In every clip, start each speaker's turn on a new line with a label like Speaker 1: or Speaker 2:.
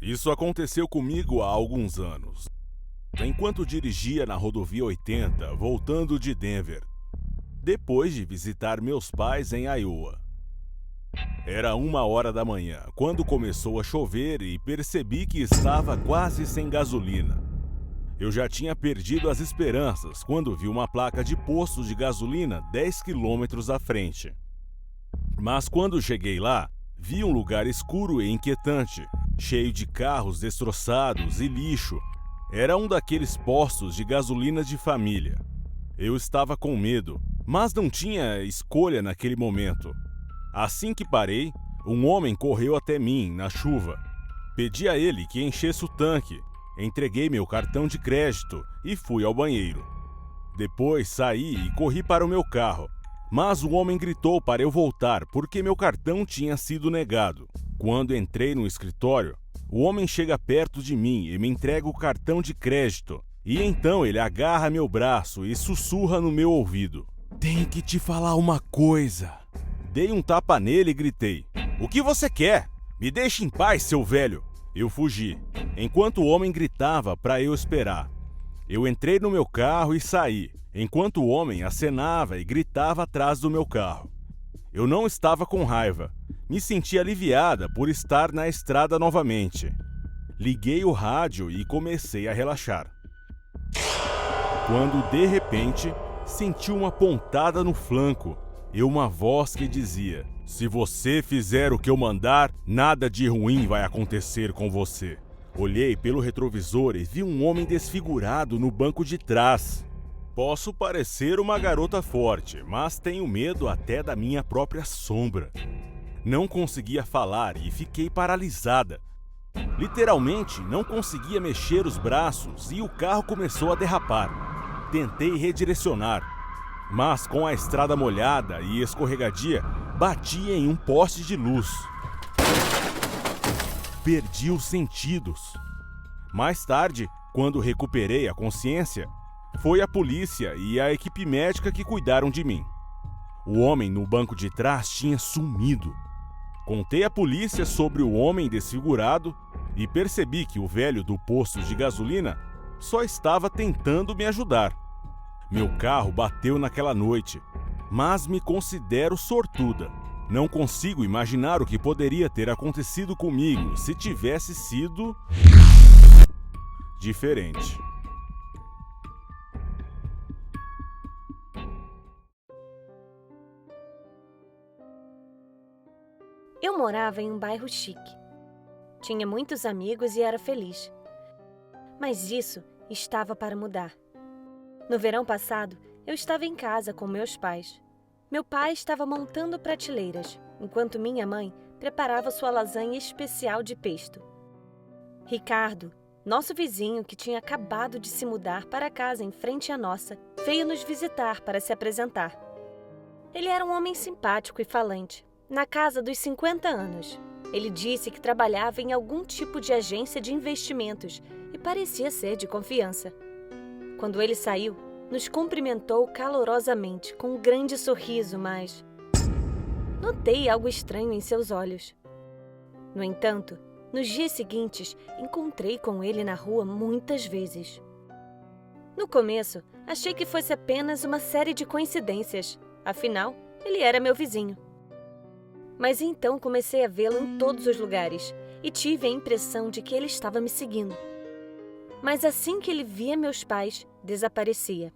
Speaker 1: Isso aconteceu comigo há alguns anos, enquanto dirigia na rodovia 80, voltando de Denver, depois de visitar meus pais em Iowa. Era 1 hora da manhã, quando começou a chover e percebi que estava quase sem gasolina. Eu já tinha perdido as esperanças quando vi uma placa de posto de gasolina 10 quilômetros à frente. Mas quando cheguei lá, vi um lugar escuro e inquietante, cheio de carros destroçados e lixo. Era um daqueles postos de gasolina de família. Eu estava com medo, mas não tinha escolha naquele momento. Assim que parei, um homem correu até mim na chuva. Pedi a ele que enchesse o tanque, entreguei meu cartão de crédito e fui ao banheiro. Depois saí e corri para o meu carro, mas o homem gritou para eu voltar porque meu cartão tinha sido negado. Quando entrei no escritório, o homem chega perto de mim e me entrega o cartão de crédito. E então ele agarra meu braço e sussurra no meu ouvido: "Tenho que te falar uma coisa." Dei um tapa nele e gritei: "O que você quer? Me deixe em paz, seu velho!" Eu fugi, enquanto o homem gritava para eu esperar. Eu entrei no meu carro e saí, enquanto o homem acenava e gritava atrás do meu carro. Eu não estava com raiva. Me senti aliviada por estar na estrada novamente. Liguei o rádio e comecei a relaxar. Quando, de repente, senti uma pontada no flanco e uma voz que dizia: "Se você fizer o que eu mandar, nada de ruim vai acontecer com você." Olhei pelo retrovisor e vi um homem desfigurado no banco de trás. Posso parecer uma garota forte, mas tenho medo até da minha própria sombra. Não conseguia falar e fiquei paralisada. Literalmente, não conseguia mexer os braços e o carro começou a derrapar. Tentei redirecionar, mas com a estrada molhada e escorregadia, bati em um poste de luz. Perdi os sentidos. Mais tarde, quando recuperei a consciência, foi a polícia e a equipe médica que cuidaram de mim. O homem no banco de trás tinha sumido. Contei à polícia sobre o homem desfigurado e percebi que o velho do posto de gasolina só estava tentando me ajudar. Meu carro bateu naquela noite, mas me considero sortuda. Não consigo imaginar o que poderia ter acontecido comigo se tivesse sido diferente.
Speaker 2: Eu morava em um bairro chique. Tinha muitos amigos e era feliz. Mas isso estava para mudar. No verão passado, eu estava em casa com meus pais. Meu pai estava montando prateleiras, enquanto minha mãe preparava sua lasanha especial de pesto. Ricardo, nosso vizinho que tinha acabado de se mudar para a casa em frente à nossa, veio nos visitar para se apresentar. Ele era um homem simpático e falante, na casa dos 50 anos. Ele disse que trabalhava em algum tipo de agência de investimentos e parecia ser de confiança. Quando ele saiu, nos cumprimentou calorosamente, com um grande sorriso, mas notei algo estranho em seus olhos. No entanto, nos dias seguintes, encontrei com ele na rua muitas vezes. No começo, achei que fosse apenas uma série de coincidências. Afinal, ele era meu vizinho. Mas então comecei a vê-lo em todos os lugares e tive a impressão de que ele estava me seguindo. Mas assim que ele via meus pais, desaparecia.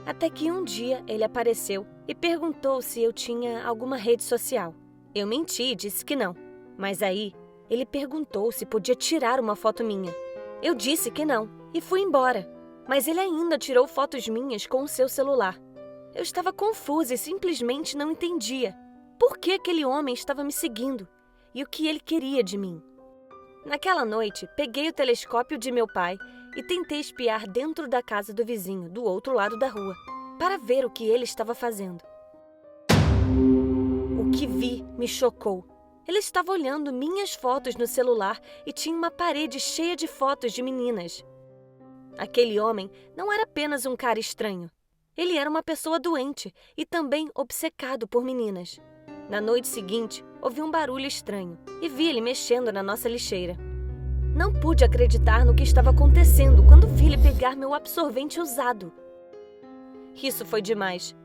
Speaker 2: Até que um dia ele apareceu e perguntou se eu tinha alguma rede social. Eu menti e disse que não. Mas aí, ele perguntou se podia tirar uma foto minha. Eu disse que não e fui embora. Mas ele ainda tirou fotos minhas com o seu celular. Eu estava confusa e simplesmente não entendia por que aquele homem estava me seguindo e o que ele queria de mim. Naquela noite, peguei o telescópio de meu pai e tentei espiar dentro da casa do vizinho, do outro lado da rua, para ver o que ele estava fazendo. O que vi me chocou. Ele estava olhando minhas fotos no celular e tinha uma parede cheia de fotos de meninas. Aquele homem não era apenas um cara estranho. Ele era uma pessoa doente e também obcecado por meninas. Na noite seguinte, ouvi um barulho estranho e vi ele mexendo na nossa lixeira. Não pude acreditar no que estava acontecendo quando vi ele pegar meu absorvente usado. Isso foi demais.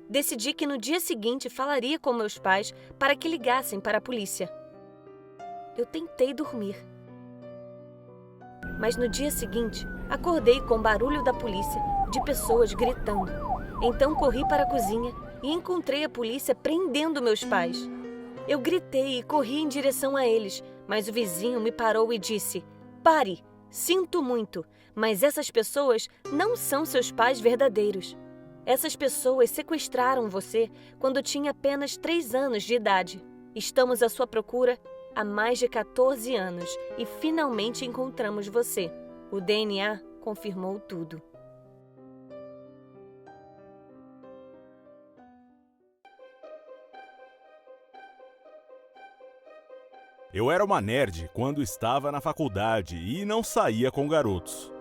Speaker 2: Decidi que no dia seguinte falaria com meus pais para que ligassem para a polícia. Eu tentei dormir. Mas no dia seguinte, acordei com o barulho da polícia, de pessoas gritando. Então corri para a cozinha e encontrei a polícia prendendo meus pais. Eu gritei e corri em direção a eles, mas o vizinho me parou e disse: "Pare, sinto muito, mas essas pessoas não são seus pais verdadeiros. Essas pessoas sequestraram você quando tinha apenas 3 anos de idade. Estamos à sua procura há mais de 14 anos e finalmente encontramos você." O DNA confirmou tudo.
Speaker 1: Eu era uma nerd quando estava na faculdade e não saía com garotos.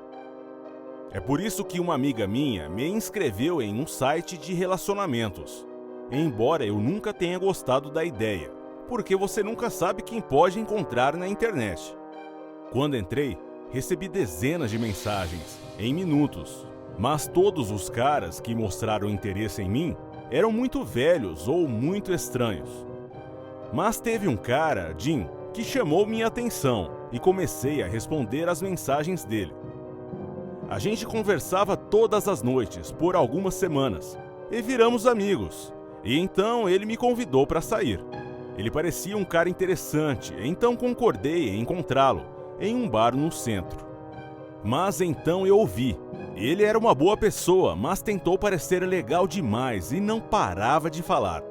Speaker 1: É por isso que uma amiga minha me inscreveu em um site de relacionamentos. Embora eu nunca tenha gostado da ideia, porque você nunca sabe quem pode encontrar na internet. Quando entrei, recebi dezenas de mensagens, em minutos. Mas todos os caras que mostraram interesse em mim eram muito velhos ou muito estranhos. Mas teve um cara, Jim, que chamou minha atenção e comecei a responder às mensagens dele. A gente conversava todas as noites por algumas semanas e viramos amigos. E então ele me convidou para sair. Ele parecia um cara interessante, então concordei em encontrá-lo em um bar no centro. Mas então eu ouvi. Ele era uma boa pessoa, mas tentou parecer legal demais e não parava de falar.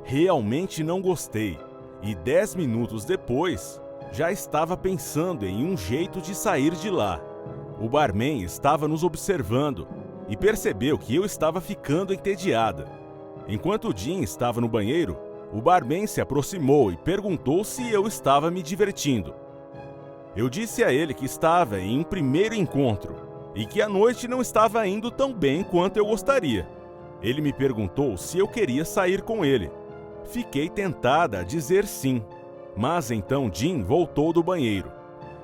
Speaker 1: Realmente não gostei. E 10 minutos depois, já estava pensando em um jeito de sair de lá. O barman estava nos observando e percebeu que eu estava ficando entediada. Enquanto o Jim estava no banheiro, o barman se aproximou e perguntou se eu estava me divertindo. Eu disse a ele que estava em um primeiro encontro e que a noite não estava indo tão bem quanto eu gostaria. Ele me perguntou se eu queria sair com ele. Fiquei tentada a dizer sim, mas então Jim voltou do banheiro.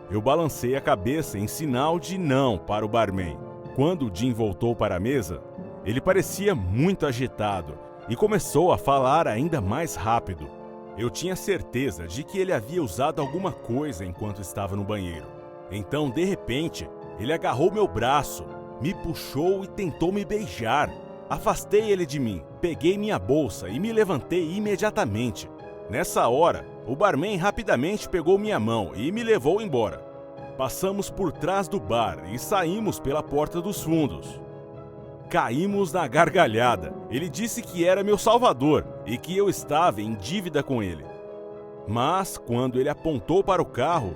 Speaker 1: Eu balancei a cabeça em sinal de não para o barman. Quando Jim voltou para a mesa, ele parecia muito agitado e começou a falar ainda mais rápido. Eu tinha certeza de que ele havia usado alguma coisa enquanto estava no banheiro. Então, de repente, ele agarrou meu braço, me puxou e tentou me beijar. Afastei ele de mim, peguei minha bolsa e me levantei imediatamente. Nessa hora, o barman rapidamente pegou minha mão e me levou embora. Passamos por trás do bar e saímos pela porta dos fundos. Caímos na gargalhada. Ele disse que era meu salvador e que eu estava em dívida com ele. Mas, quando ele apontou para o carro,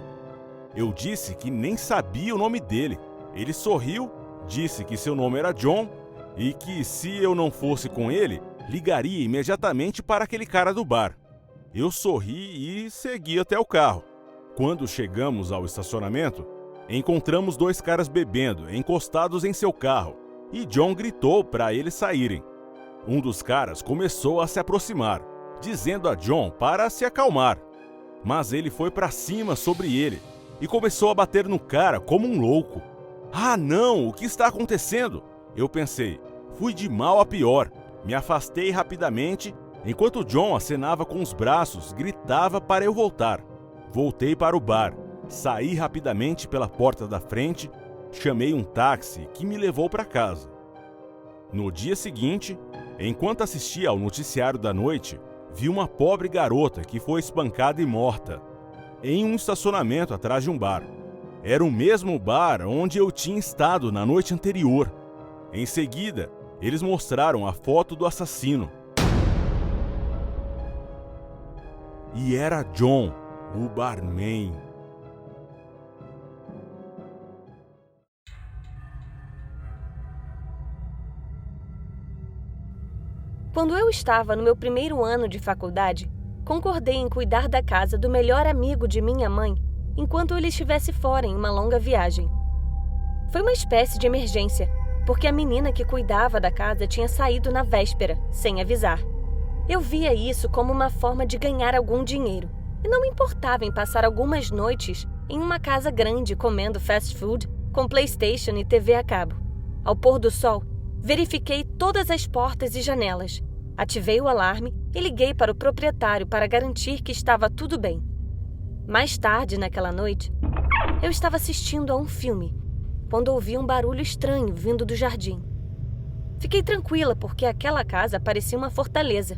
Speaker 1: eu disse que nem sabia o nome dele. Ele sorriu, disse que seu nome era John e que, se eu não fosse com ele, ligaria imediatamente para aquele cara do bar. Eu sorri e segui até o carro. Quando chegamos ao estacionamento, encontramos 2 caras bebendo, encostados em seu carro, e John gritou para eles saírem. Um dos caras começou a se aproximar, dizendo a John para se acalmar. Mas ele foi para cima sobre ele e começou a bater no cara como um louco. Ah, não! O que está acontecendo? Eu pensei. Fui de mal a pior. Me afastei rapidamente, enquanto John acenava com os braços, gritava para eu voltar. Voltei para o bar, saí rapidamente pela porta da frente, chamei um táxi que me levou para casa. No dia seguinte, enquanto assistia ao noticiário da noite, vi uma pobre garota que foi espancada e morta em um estacionamento atrás de um bar. Era o mesmo bar onde eu tinha estado na noite anterior. Em seguida, eles mostraram a foto do assassino. E era John, o barman.
Speaker 2: Quando eu estava no meu primeiro ano de faculdade, concordei em cuidar da casa do melhor amigo de minha mãe enquanto ele estivesse fora em uma longa viagem. Foi uma espécie de emergência, porque a menina que cuidava da casa tinha saído na véspera, sem avisar. Eu via isso como uma forma de ganhar algum dinheiro e não me importava em passar algumas noites em uma casa grande comendo fast food, com PlayStation e TV a cabo. Ao pôr do sol, verifiquei todas as portas e janelas. Ativei o alarme e liguei para o proprietário para garantir que estava tudo bem. Mais tarde, naquela noite, eu estava assistindo a um filme, quando ouvi um barulho estranho vindo do jardim. Fiquei tranquila porque aquela casa parecia uma fortaleza.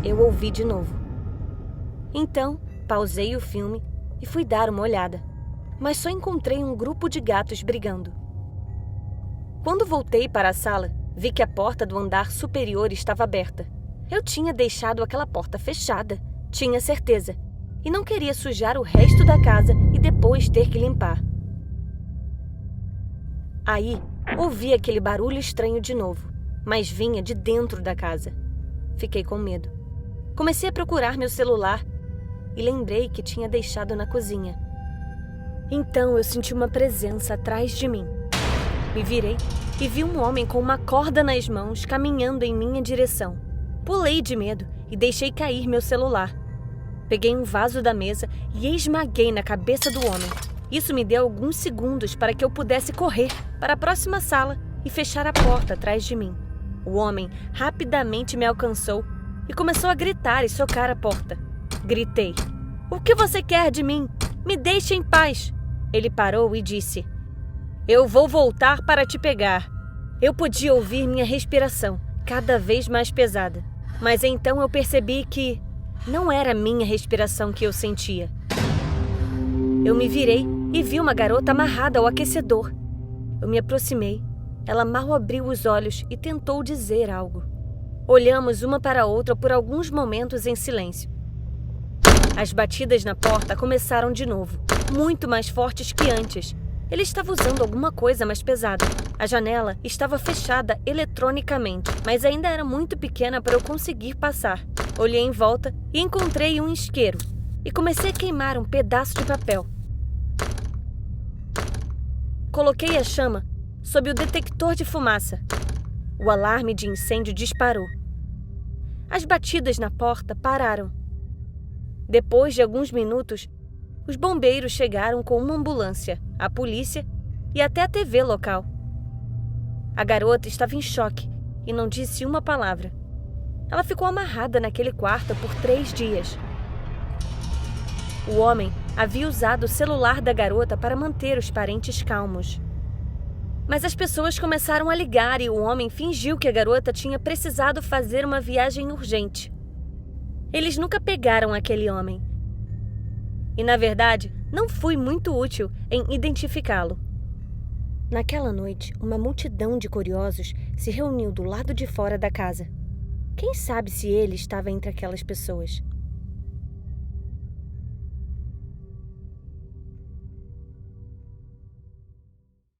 Speaker 2: Eu ouvi de novo. Então, pausei o filme e fui dar uma olhada, mas só encontrei um grupo de gatos brigando. Quando voltei para a sala, vi que a porta do andar superior estava aberta. Eu tinha deixado aquela porta fechada, tinha certeza, e não queria sujar o resto da casa e depois ter que limpar. Aí, ouvi aquele barulho estranho de novo, mas vinha de dentro da casa. Fiquei com medo. Comecei a procurar meu celular e lembrei que tinha deixado na cozinha. Então eu senti uma presença atrás de mim. Me virei e vi um homem com uma corda nas mãos caminhando em minha direção. Pulei de medo e deixei cair meu celular. Peguei um vaso da mesa e esmaguei na cabeça do homem. Isso me deu alguns segundos para que eu pudesse correr para a próxima sala e fechar a porta atrás de mim. O homem rapidamente me alcançou e começou a gritar e socar a porta. Gritei: "O que você quer de mim? Me deixe em paz!" Ele parou e disse: "Eu vou voltar para te pegar." Eu podia ouvir minha respiração, cada vez mais pesada. Mas então eu percebi que não era minha respiração que eu sentia. Eu me virei e vi uma garota amarrada ao aquecedor. Eu me aproximei. Ela mal abriu os olhos e tentou dizer algo. Olhamos uma para a outra por alguns momentos em silêncio. As batidas na porta começaram de novo, muito mais fortes que antes. Ele estava usando alguma coisa mais pesada. A janela estava fechada eletronicamente, mas ainda era muito pequena para eu conseguir passar. Olhei em volta e encontrei um isqueiro e comecei a queimar um pedaço de papel. Coloquei a chama sob o detector de fumaça. O alarme de incêndio disparou. As batidas na porta pararam. Depois de alguns minutos, os bombeiros chegaram com uma ambulância, a polícia e até a TV local. A garota estava em choque e não disse uma palavra. Ela ficou amarrada naquele quarto por 3 dias. O homem havia usado o celular da garota para manter os parentes calmos. Mas as pessoas começaram a ligar e o homem fingiu que a garota tinha precisado fazer uma viagem urgente. Eles nunca pegaram aquele homem. E, na verdade, não fui muito útil em identificá-lo. Naquela noite, uma multidão de curiosos se reuniu do lado de fora da casa. Quem sabe se ele estava entre aquelas pessoas?